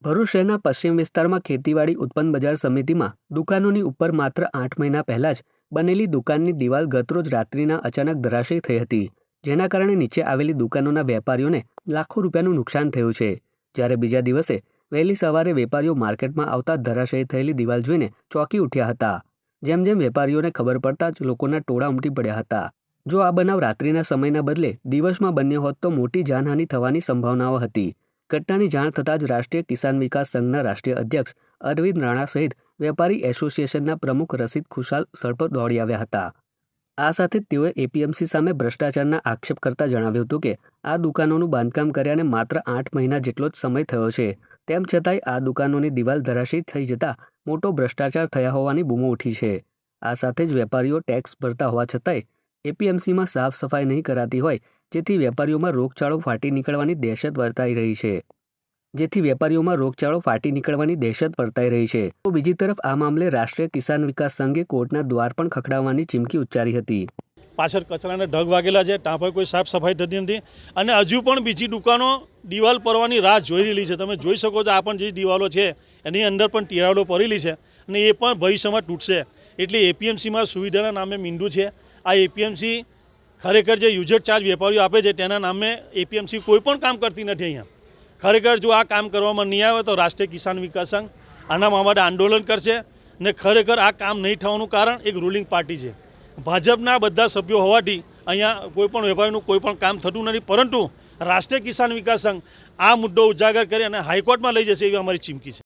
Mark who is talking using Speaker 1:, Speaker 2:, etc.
Speaker 1: ભરૂચ શહેરના પશ્ચિમ વિસ્તારમાં ખેતીવાડી ઉત્પન્ન બજાર સમિતિમાં દુકાનોની ઉપર માત્ર 8 મહિના પહેલા જ બનેલી દુકાનની દિવાલ ગતરોજ રાત્રિના અચાનક ધરાશયી થઈ હતી, જેના કારણે નીચે આવેલી દુકાનોના વેપારીઓને લાખો રૂપિયાનું નુકસાન થયું છે। જ્યારે બીજા દિવસે વહેલી સવારે વેપારીઓ માર્કેટમાં આવતા ધરાશયી થયેલી દિવાલ જોઈને ચોંકી ઉઠ્યા હતા। જેમ જેમ વેપારીઓને ખબર પડતા જ લોકોના ટોળા ઉમટી પડ્યા હતા। જો આ બનાવ રાત્રિના સમયના બદલે દિવસમાં બન્યો હોત તો મોટી જાનહાનિ થવાની સંભાવનાઓ હતી। ઘટનાની જાણ થતાં જ રાષ્ટ્રીય કિસાન વિકાસ સંઘના રાષ્ટ્રીય અધ્યક્ષ અરવિંદ રાણા સહિત વેપારી એસોસિએશનના પ્રમુખ રશીદ ખુશાલ સ્થળ પર દોડી આવ્યા હતા। આ સાથે તેઓએ એપીએમસી સામે ભ્રષ્ટાચારના આક્ષેપ કરતા જણાવ્યું હતું કે આ દુકાનોનું બાંધકામ કર્યાને માત્ર 8 મહિના જેટલો જ સમય થયો છે, તેમ છતાંય આ દુકાનોની દિવાલ ધરાશયી થઈ જતા મોટો ભ્રષ્ટાચાર થયા હોવાની બૂમો ઉઠી છે। આ સાથે જ વેપારીઓ ટેક્સ ભરતા હોવા છતાંય એપીએમસીમાં સાફ સફાઈ નહીં કરાતી હોય, જેથી વેપારીઓમાં રોગચાળો ફાટી નીકળવાની દહેશત વર્તાઈ રહી છે। તો બીજી તરફ આ મામલે રાષ્ટ્રીય કિસાન વિકાસ સંઘે કોર્ટના દ્વાર પણ ખખડાવવાની ચીમકી ઉચ્ચારી હતી।
Speaker 2: પાછળ કચરાના ઢગ વાગેલા છે, ત્યાં પર કોઈ સાફ સફાઈ થતી નથી અને હજુ પણ બીજી દુકાનો દિવાલ પડવાની રાહ જોઈ રહેલી છે। તમે જોઈ શકો છો આ પણ જે દિવાલો છે એની અંદર પણ તિરાડો પડેલી છે અને એ પણ ભવિષ્યમાં તૂટશે। એટલે એપીએમસીમાં સુવિધાના નામે મીંડું છે। આ એપીએમસી ખરેખર જે યુઝર ચાર્જ વેપારીઓ આપે છે તેના નામે એપીએમસી કોઈ પણ કામ કરતી નથી। અહીંયા ખરેખર જો આ કામ કરવામાં નહીં આવે તો રાષ્ટ્રીય કિસાન વિકાસ સંઘ આના માટે આંદોલન કરશે ને ખરેખર આ કામ નહીં થવાનું કારણ એક રૂલિંગ પાર્ટી છે, ભાજપના બધા સભ્યો હોવાથી અહીંયા કોઈ પણ વેપારીનું કોઈ પણ કામ થતું નથી। પરંતુ રાષ્ટ્રીય કિસાન વિકાસ સંઘ આ મુદ્દો ઉજાગર કરી અને હાઈકોર્ટમાં લઈ જશે એવી અમારી ચીમકી છે।